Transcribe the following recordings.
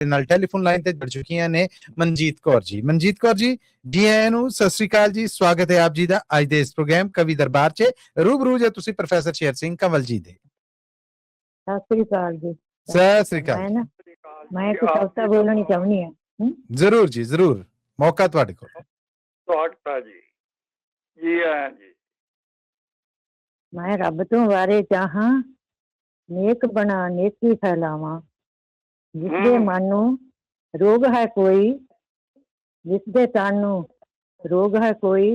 ਨਾਲ telephone line ਤੇ ਜੁੜ ਚੁੱਕੀਆਂ ਨੇ ਮਨਜੀਤ ਕੌਰ ਜੀ। ਮਨਜੀਤ ਕੌਰ ਜੀ ਆਇਆਂ ਨੂੰ, ਸਤਿ ਸ੍ਰੀ ਅਕਾਲ ਜੀ। ਸਵਾਗਤ ਹੈ ਆਪ ਜੀ ਦਾ ਅੱਜ ਦੇ ਇਸ ਪ੍ਰੋਗਰਾਮ ਕਵੀ ਦਰਬਾਰ 'ਚ। ਰੂਬਰੂ ਜੇ ਤੁਸੀਂ ਪ੍ਰੋਫੈਸਰ ਸ਼ੇਰ ਸਿੰਘ ਕੰਵਲ ਜੀ ਦੇ। ਸਤਿ ਸ੍ਰੀ ਅਕਾਲ ਜੀ। ਸਤਿ ਸ੍ਰੀ ਅਕਾਲ। ਮੈਂ ਇੱਕ ਕਵਿਤਾ ਬੋਲਣੀ ਚਾਹੁੰਦੀ ਹਾਂ। ਜ਼ਰੂਰ ਜੀ, ਜ਼ਰੂਰ, ਮੌਕਾ ਤੁਹਾਡੇ ਕੋਲ। ਤੁਹਾਡਾ ਜੀ ਆਇਆਂ ਜੀ। ਮੈਂ ਰੱਬ ਤੋਂ ਵਾਰੇ ਚਾਹਾਂ, ਨੇਕ ਬਣਾ ਨੇਕੀ ਫੈਲਾਵਾਂ। ਜਿਸਦੇ ਮਨ ਨੂੰ ਰੋਗ ਹੈ ਕੋਈ, ਜਿਸਦੇ ਤਨ ਨੂੰ ਰੋਗ ਹੈ ਕੋਈ,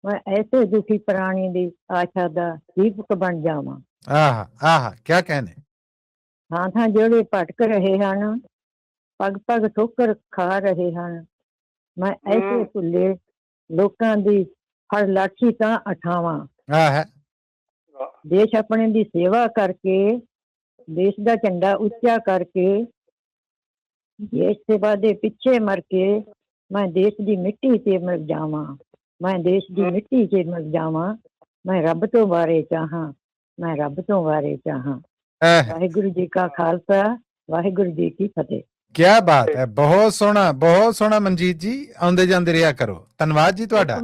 ਮੈਂ ਐਸੇ ਦੁਖੀ ਪ੍ਰਾਣੀ ਦੀ ਆਸ਼ਾ ਦਾ ਦੀਪਕ ਬਣ ਜਾਵਾਂ। ਆਹ ਕਿਆ ਕਹਿਣੇ। ਥਾਂ ਜਿਹੜੇ ਭਟਕ ਰਹੇ ਹਨ, ਪਗ ਪਗ ਠੋਕਰ ਖਾ ਰਹੇ ਹਨ, ਮੈਂ ਐਸੇ ਭੁੱਲੇ ਲੋਕਾਂ ਦੀ ਹਰ ਲਾਠੀ ਤਾਂ ਉਠਾਵਾਂ। ਦੇਸ਼ ਆਪਣੇ ਦੀ ਸੇਵਾ ਕਰਕੇ, ਦੇਸ਼ ਦਾ ਝੰਡਾ ਉੱਚਾ ਕਰਕੇ, ਦੇਸ਼ ਸੇਵਾ ਦੇ ਪਿੱਛੇ ਮਰ ਕੇ, ਮੈਂ ਦੇਸ਼ ਦੀ ਮਿੱਟੀ 'ਚ ਮਰ ਜਾਵਾਂ। ਮੈਂ ਦੇਸ਼ ਦੀ ਮਿੱਟੀ 'ਚ ਮਰ ਜਾਵਾਂ। ਮੈਂ ਰੱਬ ਤੋਂ ਵਾਰੇ ਚਾਹਾਂ, ਮੈਂ ਰੱਬ ਤੋਂ ਵਾਰੇ ਚਾਹਾਂ। ਵਾਹਿਗੁਰੂ ਜੀ ਕਾ ਖਾਲਸਾ, ਵਾਹਿਗੁਰੂ ਜੀ ਕੀ ਫਤਿਹ। ਕਿਆ ਬਾਤ ਹੈ, ਬਹੁਤ ਸੋਹਣਾ, ਬਹੁਤ ਸੋਹਣਾ ਮਨਜੀਤ ਜੀ। ਆਉਂਦੇ ਜਾਂਦੇ ਰਿਹਾ ਕਰੋ। ਧੰਨਵਾਦ ਜੀ ਤੁਹਾਡਾ।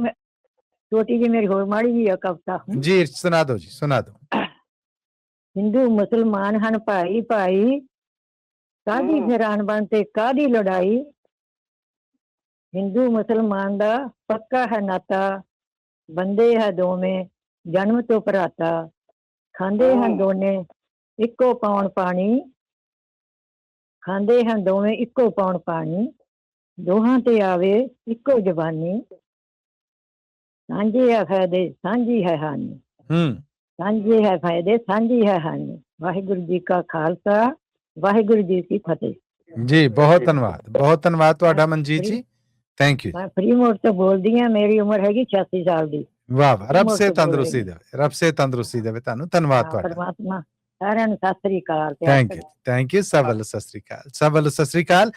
ਛੋਟੀ ਜੀ ਮੇਰੀ ਹੋਰ ਮਾੜੀ ਜੀ ਕਵਿਤਾ ਜੀ, ਸੁਣਾ ਦਿਓ ਜੀ, ਸੁਣਾ ਦਿਓ। ਹਿੰਦੂ ਮੁਸਲਮਾਨ ਹਨ ਭਾਈ ਭਾਈ, ਕਾਹਦੀ ਹੈਰਾਨ ਬਣ ਤੇ ਕਾਹਦੀ ਲੜਾਈ। ਹਿੰਦੂ ਮੁਸਲਮਾਨ ਦਾ ਪੱਕਾ ਹੈ ਨਾਤਾ, ਬੰਦੇ ਹੈ ਦੋਵੇਂ ਜਨਮ ਤੋਂ ਭਰਾਤਾ। ਖਾਂਦੇ ਹਨ ਦੋਨੇ ਇੱਕੋ ਪੌਣ ਪਾਣੀ, ਖਾਂਦੇ ਹਨ ਦੋਵੇਂ ਇੱਕੋ ਪੌਣ ਪਾਣੀ। ਦੋਹਾਂ ਤੇ ਆਵੇ ਇੱਕੋ ਜ਼ਬਾਨੀ, ਸਾਂਝੇ ਹੈ ਫਾਇਦੇ ਸਾਂਝੀ ਹੈ ਹਾਨੀ। ਸਾਂਝੇ ਹੈ ਫਾਇਦੇ ਸਾਂਝੀ ਹੈ ਹਾਨੀ। ਵਾਹਿਗੁਰੂ ਜੀ ਕਾ ਖਾਲਸਾ, ਵਾਹਿਗੁਰੂ ਜੀ ਕੀ ਫਤਿਹ। ਜੀ ਬਹੁਤ ਧੰਨਵਾਦ, ਬਹੁਤ ਧੰਨਵਾਦ ਤੁਹਾਡਾ ਮਨਜੀਤ ਜੀ। Thank you. ਮੈਂ ਫਰੀ ਮੋਡ ਤੋਂ ਬੋਲਦੀ ਹਾਂ। ਮੇਰੀ ਉਮਰ ਹੈਗੀ 86 ਸਾਲ ਦੀ। ਵਾਹ ਵਾਹ, ਰੱਬ ਸੇ ਤੰਦਰੁਸਤੀ ਦੇਵੇ, ਰੱਬ ਸੇ ਤੰਦਰੁਸਤੀ ਦੇਵੇ ਤੁਹਾਨੂੰ। ਧੰਨਵਾਦ ਤੁਹਾਡਾ। ਪਰਮਾਤਮਾ ਸਾਰਿਆਂ ਨੂੰ ਸਤਿ ਸ੍ਰੀ ਅਕਾਲ। Thank you. ਸਭ ਵੱਲੋਂ ਸਤਿ ਸ੍ਰੀ ਅਕਾਲ, ਸਭ ਵੱਲੋਂ ਸਤਿ ਸ੍ਰੀ ਅਕਾਲ।